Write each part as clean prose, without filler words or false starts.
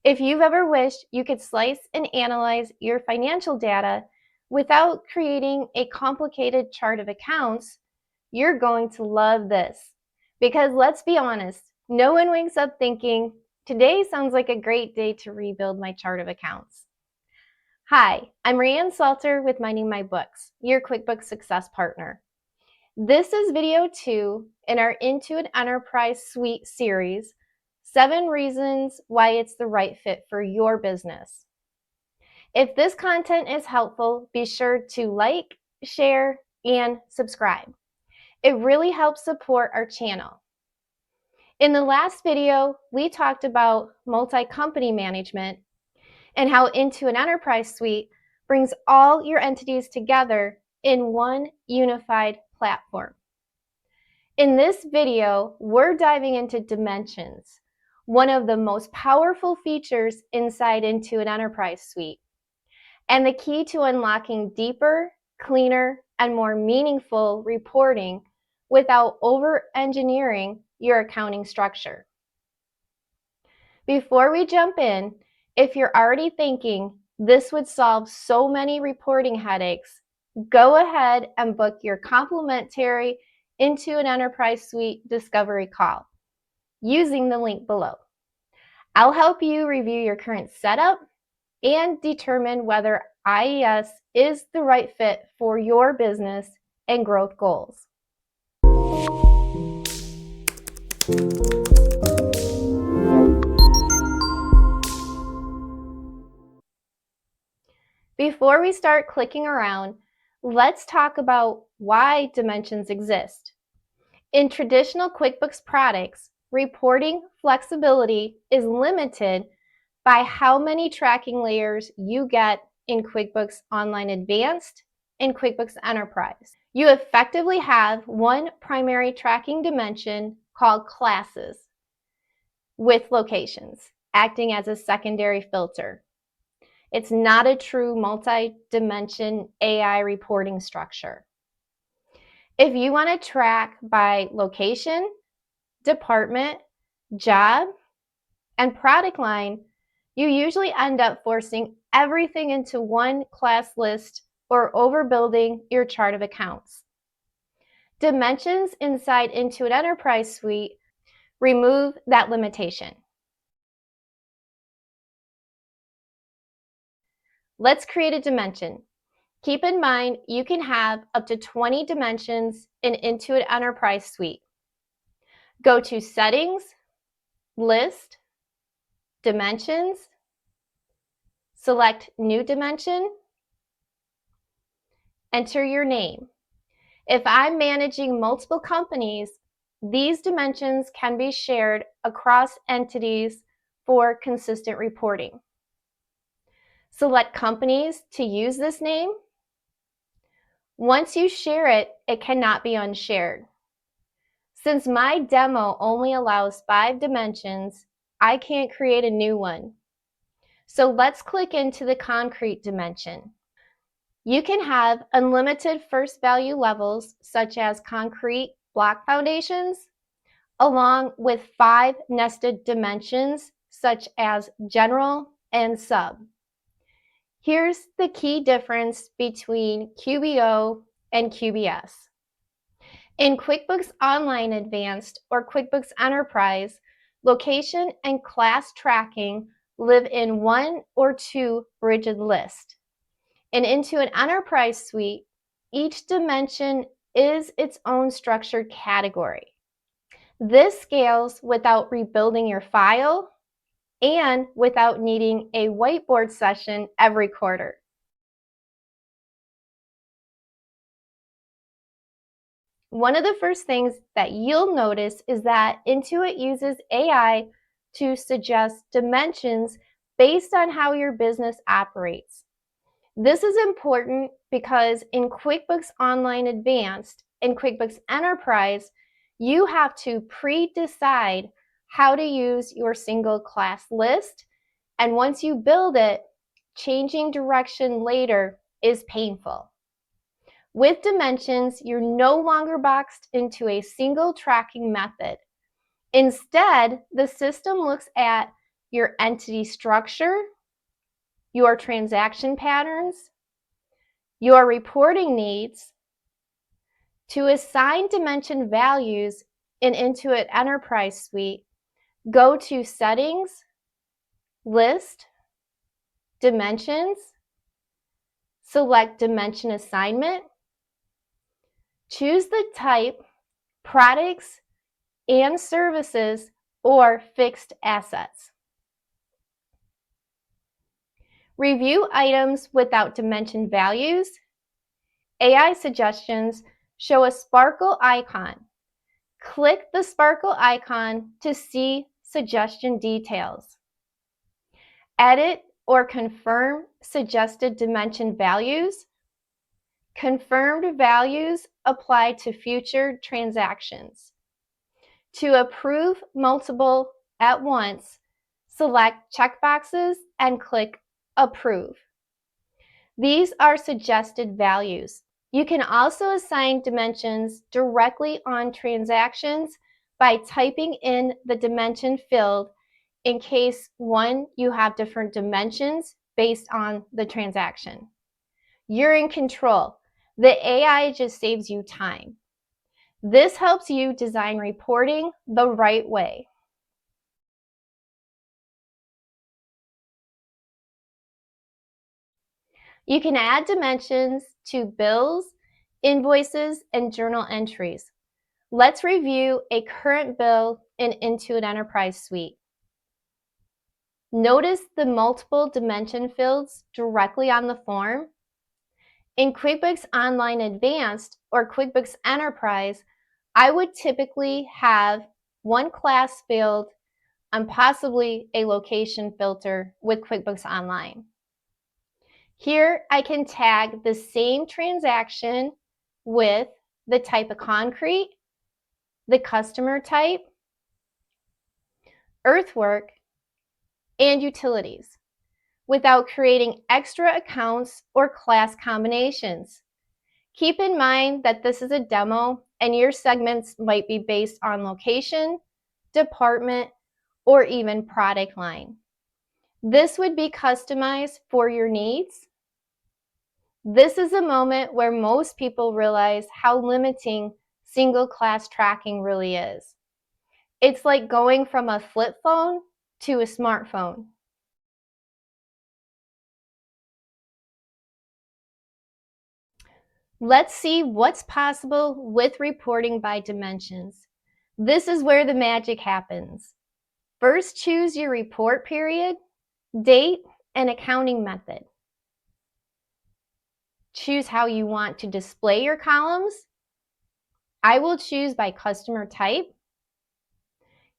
If you've ever wished you could slice and analyze your financial data without creating a complicated chart of accounts, you're going to love this. Because let's be honest, no one wakes up thinking, today sounds like a great day to rebuild my chart of accounts. Hi, I'm Raeann Salter with Minding My Books, your QuickBooks Success Partner. This is video 2 in our Intuit Enterprise Suite series, 7 reasons why it's the right fit for your business. If this content is helpful, be sure to like, share, and subscribe. It really helps support our channel. In the last video, we talked about multi-company management and how Intuit Enterprise Suite brings all your entities together in one unified platform. In this video, we're diving into dimensions, one of the most powerful features inside Intuit Enterprise Suite, and the key to unlocking deeper, cleaner, and more meaningful reporting without over-engineering your accounting structure. Before we jump in, if you're already thinking this would solve so many reporting headaches, go ahead and book your complimentary Intuit Enterprise Suite discovery call using the link below. I'll help you review your current setup and determine whether IES is the right fit for your business and growth goals. Before we start clicking around, let's talk about why dimensions exist. In traditional QuickBooks products, reporting flexibility is limited by how many tracking layers you get in QuickBooks Online Advanced and QuickBooks Enterprise. You effectively have one primary tracking dimension called classes, with locations acting as a secondary filter. It's not a true multi-dimension AI reporting structure. If you want to track by location, department, job, and product line, you usually end up forcing everything into one class list or overbuilding your chart of accounts. Dimensions inside Intuit Enterprise Suite remove that limitation. Let's create a dimension. Keep in mind, you can have up to 20 dimensions in Intuit Enterprise Suite. Go to Settings, List, Dimensions, select New Dimension, enter your name. If I'm managing multiple companies, these dimensions can be shared across entities for consistent reporting. Select companies to use this name. Once you share it, it cannot be unshared. Since my demo only allows 5 dimensions, I can't create a new one. So let's click into the concrete dimension. You can have unlimited first value levels, such as concrete block foundations, along with 5 nested dimensions, such as general and sub. Here's the key difference between QBO and QBS. In QuickBooks Online Advanced or QuickBooks Enterprise, location and class tracking live in 1 or 2 rigid lists. And Intuit Enterprise Suite, each dimension is its own structured category. This scales without rebuilding your file and without needing a whiteboard session every quarter. One of the first things that you'll notice is that Intuit uses AI to suggest dimensions based on how your business operates. This is important because in QuickBooks Online Advanced and QuickBooks Enterprise, you have to pre-decide how to use your single class list, and once you build it, changing direction later is painful. With dimensions, you're no longer boxed into a single tracking method. Instead, the system looks at your entity structure, your transaction patterns, your reporting needs. To assign dimension values in Intuit Enterprise Suite, go to Settings, List, Dimensions, select Dimension Assignment, choose the type, Products and Services, or Fixed Assets. Review items without dimension values. AI suggestions show a sparkle icon. Click the sparkle icon to see suggestion details. Edit or confirm suggested dimension values. Confirmed values apply to future transactions. To approve multiple at once, select checkboxes and click Approve. These are suggested values. You can also assign dimensions directly on transactions by typing in the dimension field in case, one, you have different dimensions based on the transaction. You're in control. The AI just saves you time. This helps you design reporting the right way. You can add dimensions to bills, invoices, and journal entries. Let's review a current bill in Intuit Enterprise Suite. Notice the multiple dimension fields directly on the form. In QuickBooks Online Advanced or QuickBooks Enterprise, I would typically have one class field and possibly a location filter with QuickBooks Online. Here, I can tag the same transaction with the type of concrete, the customer type, earthwork, and utilities without creating extra accounts or class combinations. Keep in mind that this is a demo and your segments might be based on location, department, or even product line. This would be customized for your needs. This is a moment where most people realize how limiting single class tracking really is. It's like going from a flip phone to a smartphone. Let's see what's possible with reporting by dimensions. This is where the magic happens. First, choose your report period, date, and accounting method. Choose how you want to display your columns. I will choose by customer type.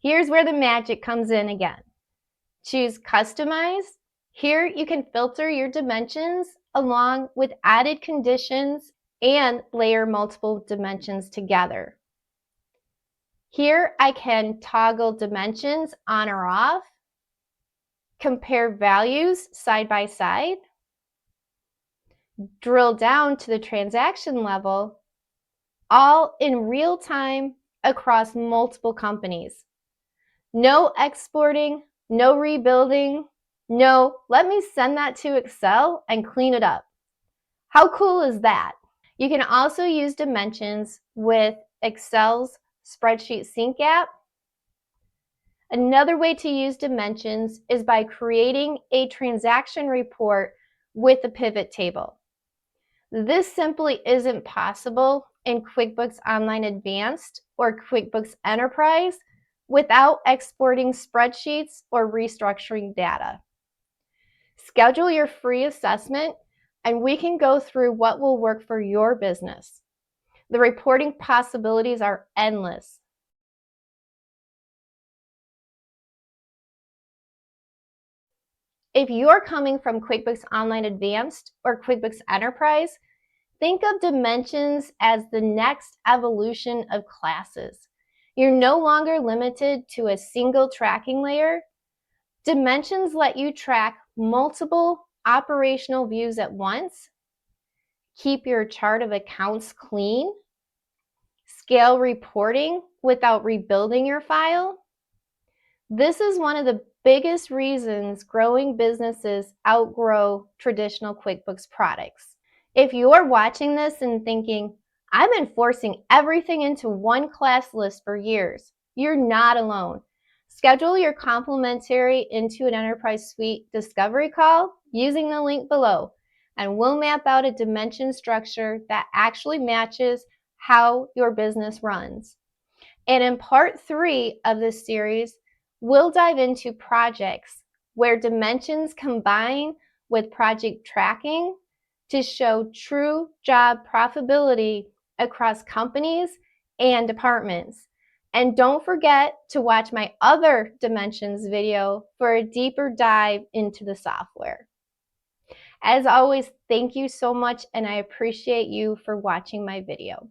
Here's where the magic comes in again. Choose Customize. Here you can filter your dimensions along with added conditions and layer multiple dimensions together. Here I can toggle dimensions on or off, compare values side by side, drill down to the transaction level, all in real time across multiple companies. No exporting, no rebuilding, no, let me send that to Excel and clean it up. How cool is that? You can also use dimensions with Excel's Spreadsheet Sync app. Another way to use dimensions is by creating a transaction report with a pivot table. This simply isn't possible in QuickBooks Online Advanced or QuickBooks Enterprise without exporting spreadsheets or restructuring data. Schedule your free assessment and we can go through what will work for your business. The reporting possibilities are endless. If you're coming from QuickBooks Online Advanced or QuickBooks Enterprise, think of dimensions as the next evolution of classes. You're no longer limited to a single tracking layer. Dimensions let you track multiple operational views at once, keep your chart of accounts clean, scale reporting without rebuilding your file. This is one of the biggest reasons growing businesses outgrow traditional QuickBooks products. If you're watching this and thinking, I've been forcing everything into one class list for years, you're not alone. Schedule your complimentary Intuit Enterprise Suite discovery call using the link below, and we'll map out a dimension structure that actually matches how your business runs. And in part 3 of this series, we'll dive into projects where dimensions combine with project tracking to show true job profitability across companies and departments. And don't forget to watch my other dimensions video for a deeper dive into the software. As always, thank you so much, and I appreciate you for watching my video.